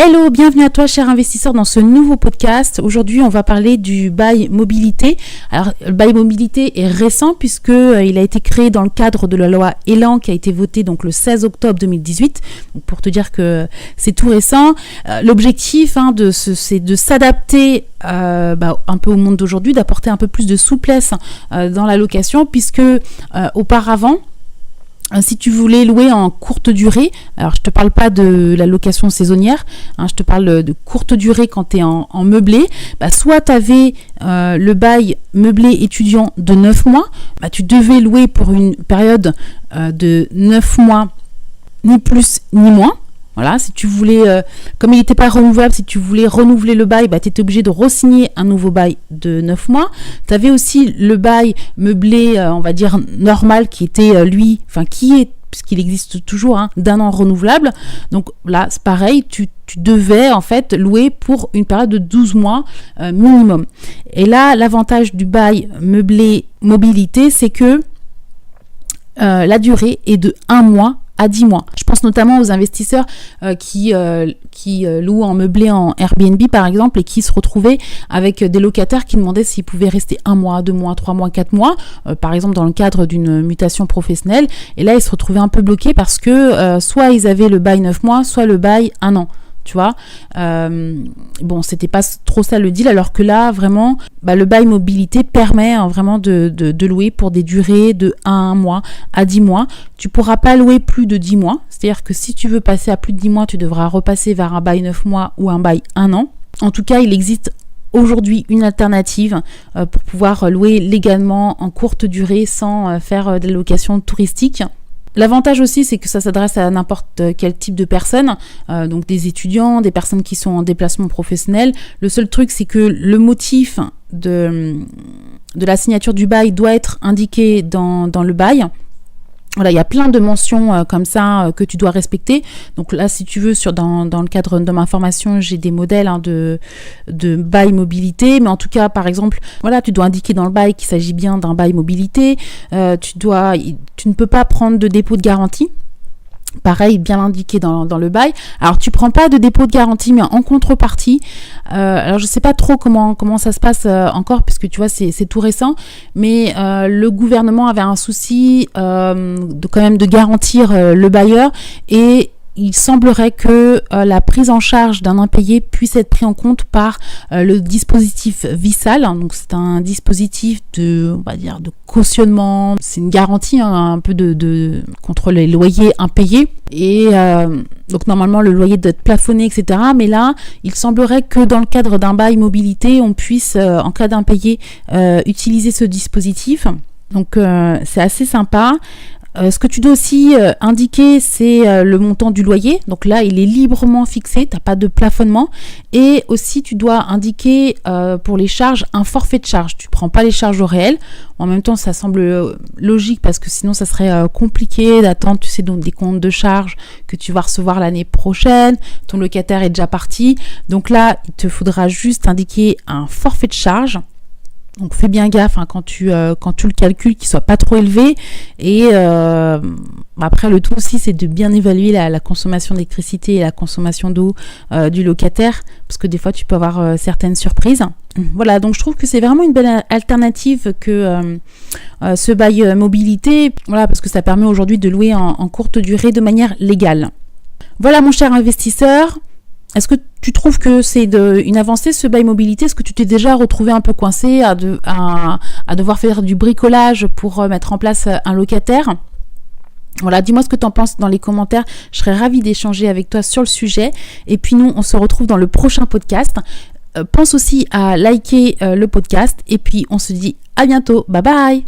Hello, bienvenue à toi cher investisseur dans ce nouveau podcast. Aujourd'hui on va parler du bail mobilité. Alors le bail mobilité est récent puisque il a été créé dans le cadre de la loi Elan qui a été votée donc le 16 octobre 2018. Donc, pour te dire que c'est tout récent. L'objectif c'est de s'adapter un peu au monde d'aujourd'hui, d'apporter un peu plus de souplesse dans la location puisque auparavant, si tu voulais louer en courte durée, alors je te parle pas de la location saisonnière, je te parle de courte durée quand tu es en meublé, soit tu avais le bail meublé étudiant de 9 mois, tu devais louer pour une période de 9 mois, ni plus ni moins. Voilà, si tu voulais, comme il n'était pas renouvelable, si tu voulais renouveler le bail, tu étais obligé de re-signer un nouveau bail de 9 mois. Tu avais aussi le bail meublé, on va dire normal, qui était puisqu'il existe toujours, d'un an renouvelable. Donc là, c'est pareil, tu devais en fait louer pour une période de 12 mois minimum. Et là, l'avantage du bail meublé mobilité, c'est que la durée est de 1 mois à 10 mois. Je pense notamment aux investisseurs qui louent en meublé en Airbnb par exemple et qui se retrouvaient avec des locataires qui demandaient s'ils pouvaient rester 1 mois, 2 mois, 3 mois, 4 mois, par exemple dans le cadre d'une mutation professionnelle. Et là, ils se retrouvaient un peu bloqués parce que soit ils avaient le bail 9 mois, soit le bail 1 an. Tu vois, c'était pas trop ça le deal, alors que là, vraiment, le bail mobilité permet vraiment de louer pour des durées de 1 mois à 10 mois. Tu pourras pas louer plus de 10 mois, c'est-à-dire que si tu veux passer à plus de 10 mois, tu devras repasser vers un bail 9 mois ou un bail 1 an. En tout cas, il existe aujourd'hui une alternative pour pouvoir louer légalement en courte durée sans faire des locations touristiques. L'avantage aussi, c'est que ça s'adresse à n'importe quel type de personnes, donc des étudiants, des personnes qui sont en déplacement professionnel. Le seul truc, c'est que le motif de la signature du bail doit être indiqué dans le bail. Voilà, il y a plein de mentions comme ça que tu dois respecter. Donc là, si tu veux, dans le cadre de ma formation, j'ai des modèles de bail mobilité. Mais en tout cas, par exemple, voilà, tu dois indiquer dans le bail qu'il s'agit bien d'un bail mobilité. Tu ne peux pas prendre de dépôt de garantie. Pareil, bien indiqué dans le bail. Alors, tu prends pas de dépôt de garantie, mais en contrepartie. Alors, je sais pas trop comment ça se passe encore, puisque tu vois, c'est tout récent. Mais le gouvernement avait un souci de garantir le bailleur et il semblerait que la prise en charge d'un impayé puisse être pris en compte par le dispositif Vissal. Donc c'est un dispositif de cautionnement. C'est une garantie un peu de contre les loyers impayés. Et donc normalement le loyer doit être plafonné, etc. Mais là, il semblerait que dans le cadre d'un bail mobilité, on puisse, en cas d'impayé, utiliser ce dispositif. Donc c'est assez sympa. Ce que tu dois aussi indiquer, c'est le montant du loyer. Donc là, il est librement fixé, tu n'as pas de plafonnement. Et aussi, tu dois indiquer pour les charges un forfait de charge. Tu ne prends pas les charges au réel. En même temps, ça semble logique parce que sinon, ça serait compliqué d'attendre, donc des comptes de charges que tu vas recevoir l'année prochaine. Ton locataire est déjà parti. Donc là, il te faudra juste indiquer un forfait de charge. Donc fais bien gaffe quand tu le calcules, qu'il soit pas trop élevé. Et après, le tout aussi, c'est de bien évaluer la consommation d'électricité et la consommation d'eau du locataire, parce que des fois, tu peux avoir certaines surprises. Voilà, donc je trouve que c'est vraiment une belle alternative que ce bail mobilité, voilà, parce que ça permet aujourd'hui de louer en courte durée de manière légale. Voilà, mon cher investisseur. Est-ce que tu trouves que c'est une avancée ce bail mobilité? Est-ce que tu t'es déjà retrouvé un peu coincé à devoir faire du bricolage pour mettre en place un locataire? Voilà, dis-moi ce que tu en penses dans les commentaires. Je serais ravie d'échanger avec toi sur le sujet. Et puis nous, on se retrouve dans le prochain podcast. Pense aussi à liker le podcast. Et puis on se dit à bientôt. Bye bye!